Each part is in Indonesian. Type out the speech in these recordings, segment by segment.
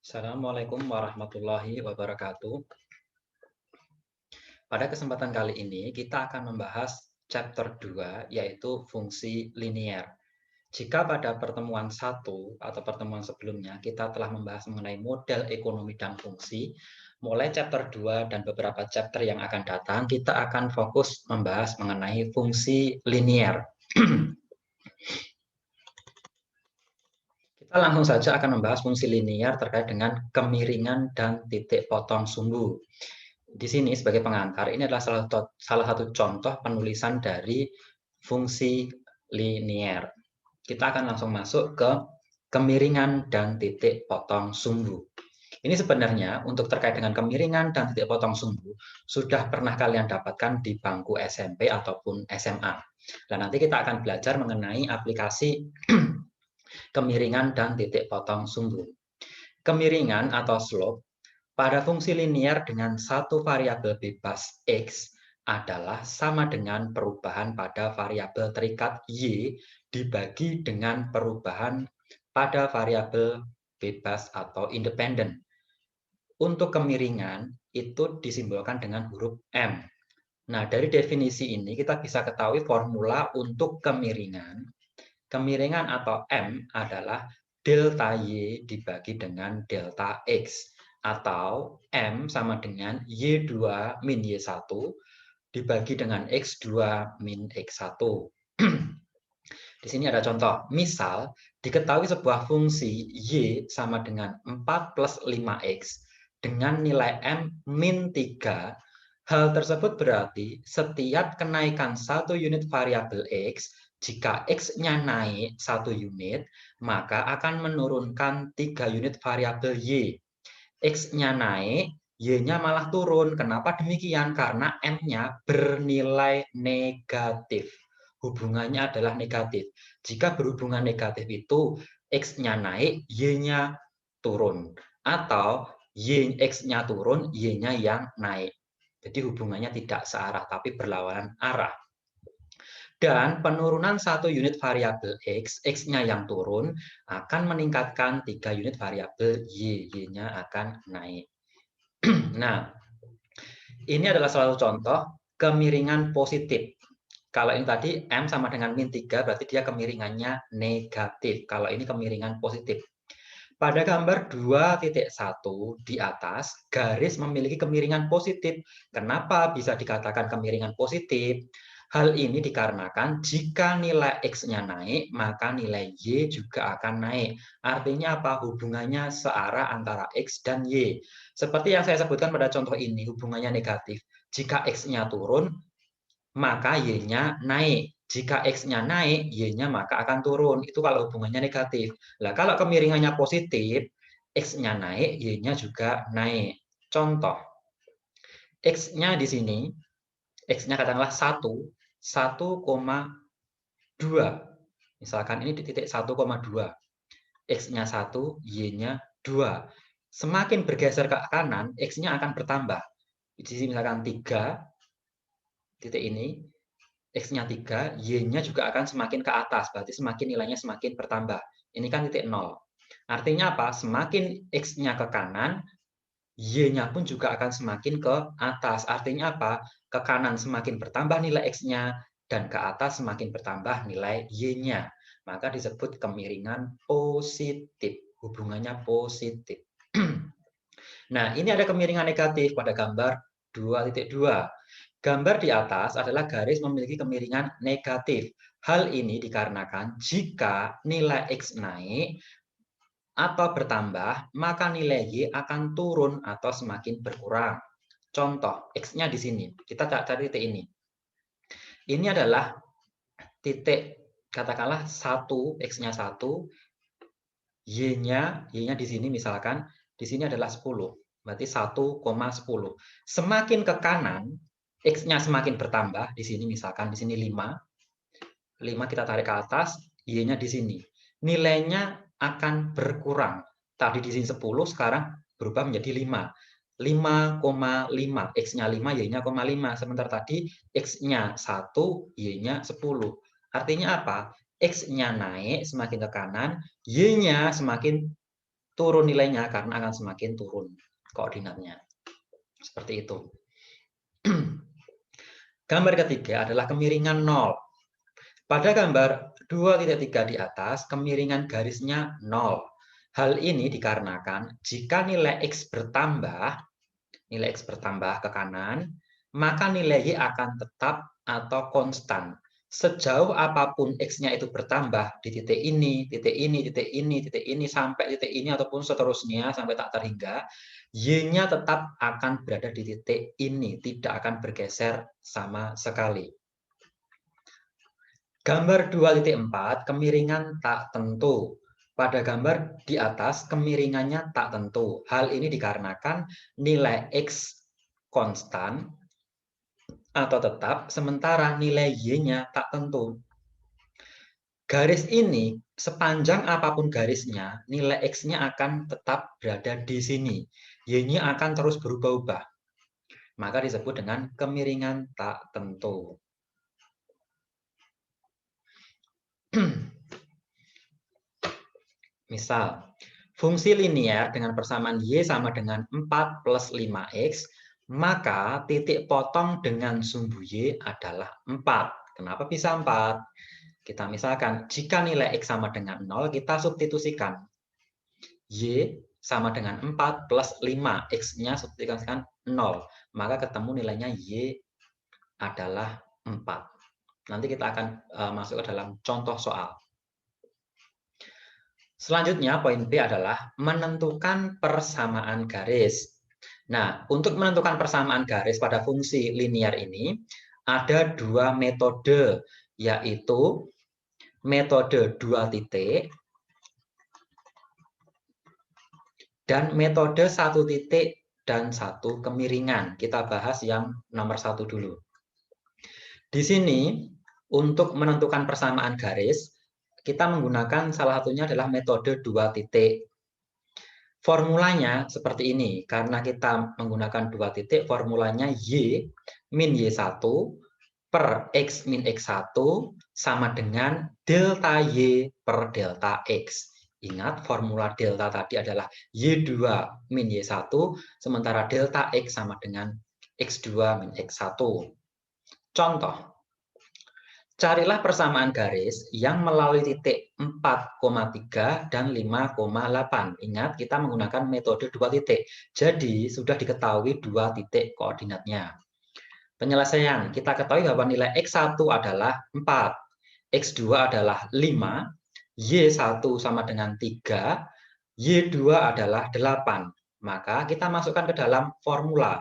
Assalamualaikum warahmatullahi wabarakatuh. Pada kesempatan kali ini kita akan membahas chapter 2 yaitu fungsi linier. Jika pada pertemuan satu atau pertemuan sebelumnya kita telah membahas mengenai model ekonomi dan fungsi, mulai chapter 2 dan beberapa chapter yang akan datang kita akan fokus membahas mengenai fungsi linier. Kita langsung saja akan membahas fungsi linier terkait dengan kemiringan dan titik potong sumbu. Di sini sebagai pengantar, ini adalah salah satu contoh penulisan dari fungsi linier. Kita akan langsung masuk ke kemiringan dan titik potong sumbu. Ini sebenarnya untuk terkait dengan kemiringan dan titik potong sumbu sudah pernah kalian dapatkan di bangku SMP ataupun SMA. Dan nanti kita akan belajar mengenai aplikasi kemiringan dan titik potong sumbu. Kemiringan atau slope pada fungsi linier dengan satu variabel bebas X adalah sama dengan perubahan pada variabel terikat Y dibagi dengan perubahan pada variabel bebas atau independen. Untuk kemiringan itu disimbolkan dengan huruf M. Nah, dari definisi ini kita bisa ketahui formula untuk kemiringan. Kemiringan atau M adalah delta Y dibagi dengan delta X. Atau M sama dengan Y2 min Y1 dibagi dengan X2 min X1. Di sini ada contoh. Misal, diketahui sebuah fungsi Y sama dengan 4 plus 5X dengan nilai M min 3. Hal tersebut berarti setiap kenaikan satu unit variabel X, jika X-nya naik 1 unit, maka akan menurunkan 3 unit variabel Y. X-nya naik, Y-nya malah turun. Kenapa demikian? Karena M-nya bernilai negatif. Hubungannya adalah negatif. Jika berhubungan negatif itu, X-nya naik, Y-nya turun. Atau X-nya turun, Y-nya yang naik. Jadi hubungannya tidak searah, tapi berlawanan arah. Dan penurunan satu unit variabel X, X-nya yang turun, akan meningkatkan 3 unit variabel Y, Y-nya akan naik. Nah, ini adalah salah satu contoh kemiringan positif. Kalau ini tadi M sama dengan min 3, berarti dia kemiringannya negatif. Kalau ini kemiringan positif. Pada gambar 2.1 di atas, garis memiliki kemiringan positif. Kenapa bisa dikatakan kemiringan positif? Hal ini dikarenakan jika nilai X-nya naik, maka nilai Y juga akan naik. Artinya apa? Hubungannya searah antara X dan Y. Seperti yang saya sebutkan pada contoh ini, hubungannya negatif. Jika X-nya turun, maka Y-nya naik. Jika X-nya naik, Y-nya maka akan turun. Itu kalau hubungannya negatif. Nah, kalau kemiringannya positif, X-nya naik, Y-nya juga naik. Contoh, X-nya di sini, X-nya katakanlah 1,2. Misalkan ini di titik 1,2. X-nya 1, Y-nya 2. Semakin bergeser ke kanan, X-nya akan bertambah. Di sini misalkan 3, titik ini, X-nya 3, Y-nya juga akan semakin ke atas, berarti semakin nilainya semakin bertambah. Ini kan titik 0. Artinya apa? Semakin X-nya ke kanan, Y-nya pun juga akan semakin ke atas. Artinya apa? Ke kanan semakin bertambah nilai X-nya, dan ke atas semakin bertambah nilai Y-nya. Maka disebut kemiringan positif. Hubungannya positif. Nah, ini ada kemiringan negatif pada gambar 2.2. Gambar di atas adalah garis memiliki kemiringan negatif. Hal ini dikarenakan jika nilai X naik atau bertambah, maka nilai Y akan turun atau semakin berkurang. Contoh, X-nya di sini. Kita cari titik ini. Ini adalah titik, katakanlah 1, X-nya 1, Y-nya di sini misalkan, di sini adalah 10. Berarti 1,10. Semakin ke kanan, X-nya semakin bertambah. Di sini misalkan, di sini 5. 5 kita tarik ke atas, Y-nya di sini. Nilainya akan berkurang. Tadi di sini 10, sekarang berubah menjadi 5. 5,5. X-nya 5, Y-nya 5. Sementara tadi X-nya 1, Y-nya 10. Artinya apa? X-nya naik semakin ke kanan, Y-nya semakin turun nilainya karena akan semakin turun koordinatnya. Seperti itu. Gambar ketiga adalah kemiringan 0. Pada gambar 2.3 di atas, kemiringan garisnya 0. Hal ini dikarenakan jika nilai X bertambah ke kanan, maka nilai Y akan tetap atau konstan. Sejauh apapun X-nya itu bertambah di titik ini, titik ini, titik ini, titik ini, sampai titik ini, ataupun seterusnya, sampai tak terhingga, Y-nya tetap akan berada di titik ini, tidak akan bergeser sama sekali. Gambar 2.4, kemiringan tak tentu. Pada gambar di atas, kemiringannya tak tentu. Hal ini dikarenakan nilai X konstan atau tetap, sementara nilai Y-nya tak tentu. Garis ini, sepanjang apapun garisnya, nilai X-nya akan tetap berada di sini. Y-nya akan terus berubah-ubah. Maka disebut dengan kemiringan tak tentu. Misal, fungsi linear dengan persamaan Y sama dengan 4 plus 5X, maka titik potong dengan sumbu Y adalah 4. Kenapa bisa 4? Kita misalkan, jika nilai X sama dengan 0, kita substitusikan. Y sama dengan 4 plus 5. X-nya substitusikan 0. Maka ketemu nilainya Y adalah 4. Nanti kita akan masuk ke dalam contoh soal. Selanjutnya, poin B adalah menentukan persamaan garis. Nah, untuk menentukan persamaan garis pada fungsi linear ini, ada dua metode, yaitu metode 2 titik dan metode 1 titik dan 1 kemiringan. Kita bahas yang nomor 1 dulu. Di sini, untuk menentukan persamaan garis, kita menggunakan salah satunya adalah metode 2 titik. Formulanya seperti ini, karena kita menggunakan 2 titik, formulanya Y min Y1 per X min X1 sama dengan delta Y per delta X. Ingat, formula delta tadi adalah Y2 min Y1, sementara delta X sama dengan X2 min X1. Contoh, carilah persamaan garis yang melalui titik 4,3 dan 5,8. Ingat, kita menggunakan metode 2 titik. Jadi, sudah diketahui 2 titik koordinatnya. Penyelesaian, kita ketahui bahwa nilai X1 adalah 4, X2 adalah 5, Y1 sama dengan 3, Y2 adalah 8. Maka kita masukkan ke dalam formula.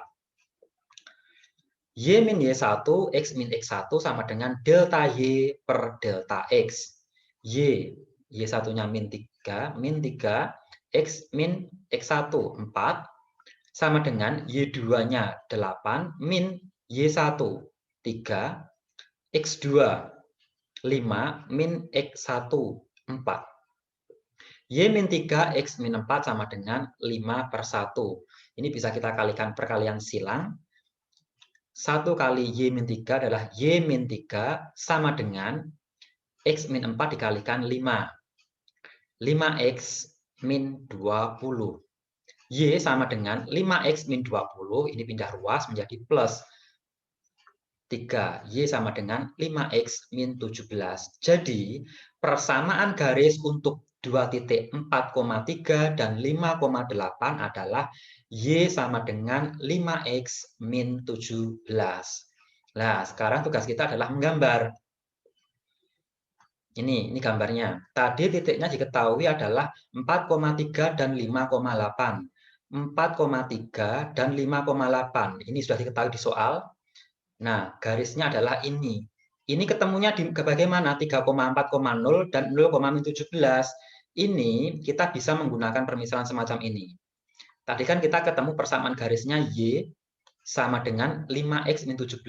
Y min Y1, X min X1 sama dengan delta Y per delta X. Y1-nya min 3, X min X1, 4, sama dengan Y2-nya 8, min Y1, 3, X2, 5, min X1, 4. Y min 3, X min 4 sama dengan 5/1. Ini bisa kita kalikan perkalian silang. 1 kali Y min 3 adalah Y min 3 sama dengan X min 4 dikalikan 5. 5X min 20. Y sama dengan 5X min 20, ini pindah ruas menjadi plus 3. Y sama dengan 5X min 17. Jadi, persamaan garis untuk 2 titik 4,3 dan 5,8 adalah Y sama dengan 5X min 17. Nah, sekarang tugas kita adalah menggambar. Ini gambarnya. Tadi titiknya diketahui adalah 4,3 dan 5,8. 4,3 dan 5,8. Ini sudah diketahui di soal. Nah, garisnya adalah ini. Ini ketemunya di bagaimana? 3,4,0 dan 0,17. Ini kita bisa menggunakan permisalan semacam ini. Tadi kan kita ketemu persamaan garisnya Y sama dengan 5X min 17.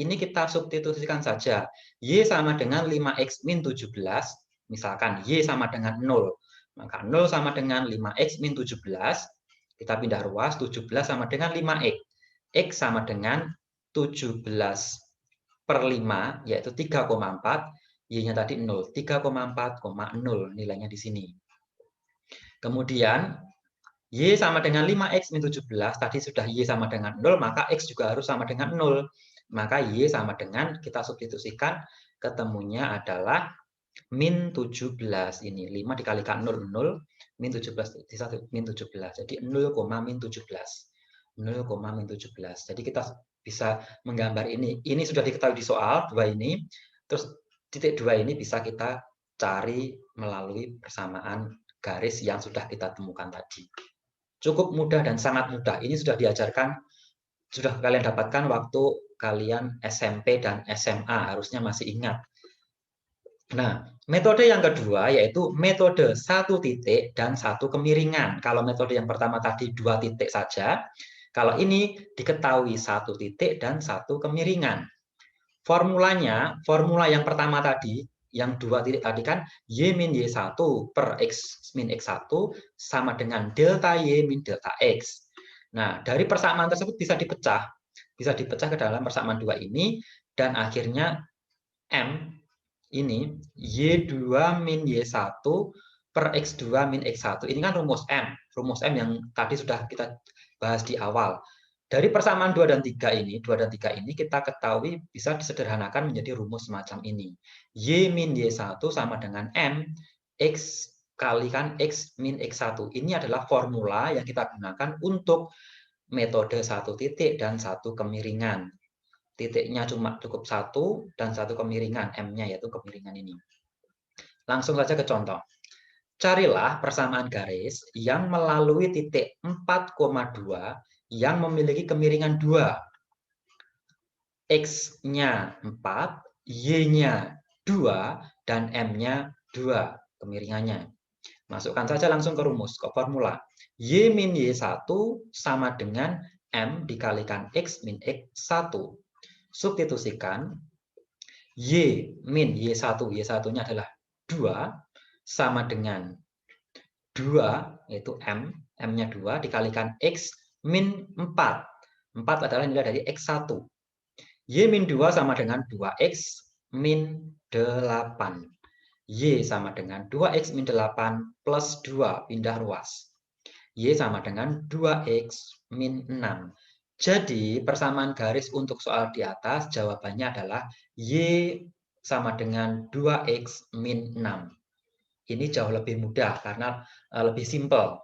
Ini kita substitusikan saja. Y sama dengan 5X min 17. Misalkan Y sama dengan 0. Maka 0 sama dengan 5X min 17. Kita pindah ruas, 17 sama dengan 5X. X sama dengan 17 per 5, yaitu 3,4. Y-nya tadi 0. 3,4,0 nilainya di sini. Kemudian Y sama dengan 5X min 17, tadi sudah Y sama dengan 0, maka X juga harus sama dengan 0. Maka Y sama dengan, kita substitusikan, ketemunya adalah min 17. Ini 5 dikalikan 0, 0, min 17, min 17. Jadi 0, min 17. 0, min 17. Jadi kita bisa menggambar ini. Ini sudah diketahui di soal, 2 ini. Terus titik 2 ini bisa kita cari melalui persamaan garis yang sudah kita temukan tadi. Cukup mudah dan sangat mudah. Ini sudah diajarkan, sudah kalian dapatkan waktu kalian SMP dan SMA, harusnya masih ingat. Nah, metode yang kedua yaitu metode satu titik dan satu kemiringan. Kalau metode yang pertama tadi 2 titik saja, kalau ini diketahui 1 titik dan 1 kemiringan. Formulanya, formula yang pertama tadi, yang 2 titik tadi kan, Y min Y1 per X min X1 sama dengan delta Y min delta X. Nah, dari persamaan tersebut bisa dipecah ke dalam persamaan 2 ini, dan akhirnya M ini Y2 min Y1 per X2 min X1. Ini kan rumus M yang tadi sudah kita bahas di awal. Dari persamaan 2 dan 3 ini, kita ketahui bisa disederhanakan menjadi rumus semacam ini. Y min Y1 sama dengan M, X kalikan X min X1. Ini adalah formula yang kita gunakan untuk metode satu titik dan satu kemiringan. Titiknya cuma cukup 1 dan 1 kemiringan, M-nya yaitu kemiringan ini. Langsung saja ke contoh. Carilah persamaan garis yang melalui titik 4,2 yang memiliki kemiringan 2. X-nya 4, Y-nya 2, dan M-nya 2 kemiringannya. Masukkan saja langsung ke rumus, ke formula. Y min Y1 sama dengan M dikalikan X min X1. Substitusikan, Y min Y1, Y1-nya adalah 2, sama dengan 2, yaitu M, M-nya 2, dikalikan X min 4. 4 adalah nilai dari X1. Y min 2 sama dengan 2X min 8. Y sama dengan 2X min 8 plus 2, pindah ruas. Y sama dengan 2X min 6. Jadi persamaan garis untuk soal di atas jawabannya adalah Y sama dengan 2X min 6. Ini jauh lebih mudah karena lebih simpel.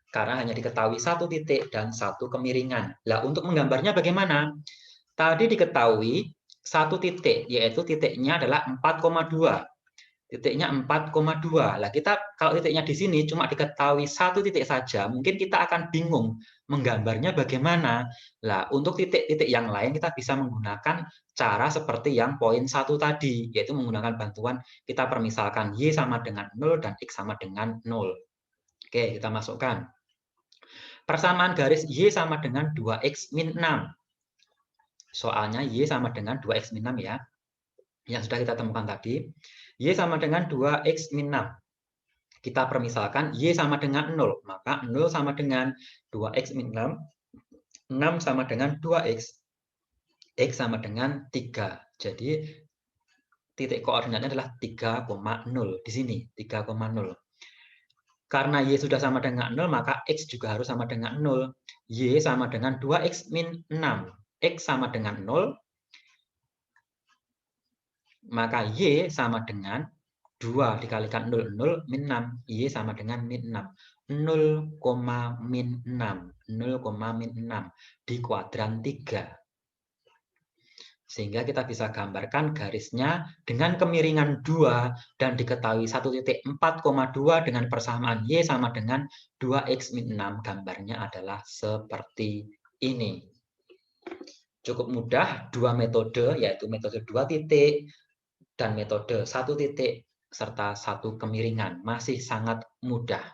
Karena hanya diketahui 1 titik dan 1 kemiringan. Nah, untuk menggambarnya bagaimana? Tadi diketahui 1 titik, yaitu titiknya adalah 4,2. Titiknya 4,2. Lah kita kalau titiknya di sini cuma diketahui 1 titik saja, mungkin kita akan bingung menggambarnya bagaimana. Lah untuk titik-titik yang lain kita bisa menggunakan cara seperti yang poin 1 tadi, yaitu menggunakan bantuan kita permisalkan Y sama dengan 0 dan X sama dengan 0. Oke, kita masukkan. Persamaan garis Y sama dengan 2X min 6. Soalnya Y sama dengan 2X min 6 ya. Yang sudah kita temukan tadi. Y sama dengan 2X min 6. Kita permisalkan Y sama dengan 0. Maka 0 sama dengan 2X min 6. 6 sama dengan 2X. X sama dengan 3. Jadi titik koordinatnya adalah 3,0. Di sini 3,0. Karena Y sudah sama dengan 0, maka X juga harus sama dengan 0. Y sama dengan 2X min 6. X sama dengan 0. Maka Y sama dengan 2 dikalikan 0, 0 min 6. Y sama dengan min 6. 0, min 6. 0, min 6 di kuadran 3. Sehingga kita bisa gambarkan garisnya dengan kemiringan 2 dan diketahui 1 titik 4,2 dengan persamaan Y sama dengan 2X min 6. Gambarnya adalah seperti ini. Cukup mudah, 2 metode, yaitu metode 2 titik dan metode 1 titik serta 1 kemiringan. Masih sangat mudah.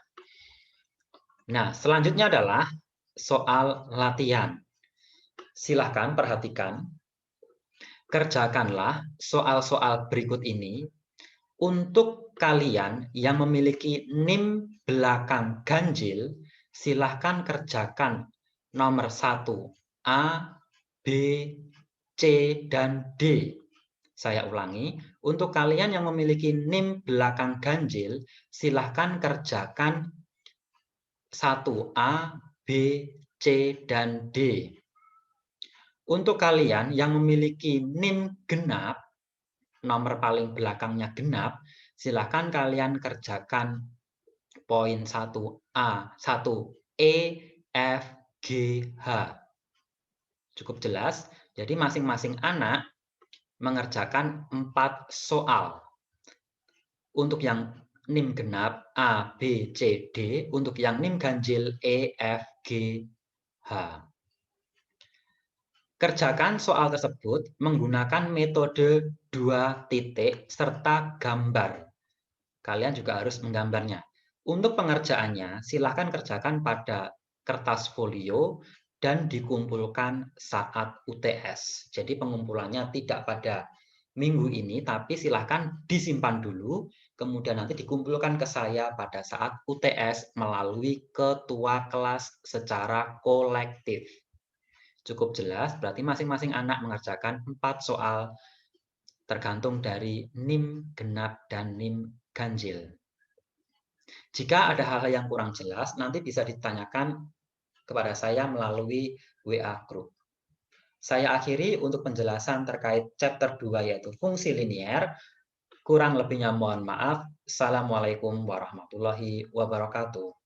Nah, selanjutnya adalah soal latihan. Silahkan perhatikan. Kerjakanlah soal-soal berikut ini untuk kalian yang memiliki NIM belakang ganjil. Silahkan kerjakan nomor 1, A, B, C, dan D. Saya ulangi, untuk kalian yang memiliki NIM belakang ganjil, silahkan kerjakan 1A, B, C, dan D. Untuk kalian yang memiliki NIM genap, nomor paling belakangnya genap, silakan kalian kerjakan poin 1A, 1E, F, G, H. Cukup jelas? Jadi masing-masing anak mengerjakan 4 soal. Untuk yang NIM genap A, B, C, D. Untuk yang NIM ganjil E, F, G, H. Kerjakan soal tersebut menggunakan metode 2 titik serta gambar. Kalian juga harus menggambarnya. Untuk pengerjaannya, silakan kerjakan pada kertas folio dan dikumpulkan saat UTS. Jadi pengumpulannya tidak pada minggu ini, tapi silakan disimpan dulu, kemudian nanti dikumpulkan ke saya pada saat UTS melalui ketua kelas secara kolektif. Cukup jelas, berarti masing-masing anak mengerjakan 4 soal tergantung dari NIM genap dan NIM ganjil. Jika ada hal-hal yang kurang jelas, nanti bisa ditanyakan kepada saya melalui WA Group. Saya akhiri untuk penjelasan terkait chapter 2 yaitu fungsi linier. Kurang lebihnya mohon maaf. Assalamualaikum warahmatullahi wabarakatuh.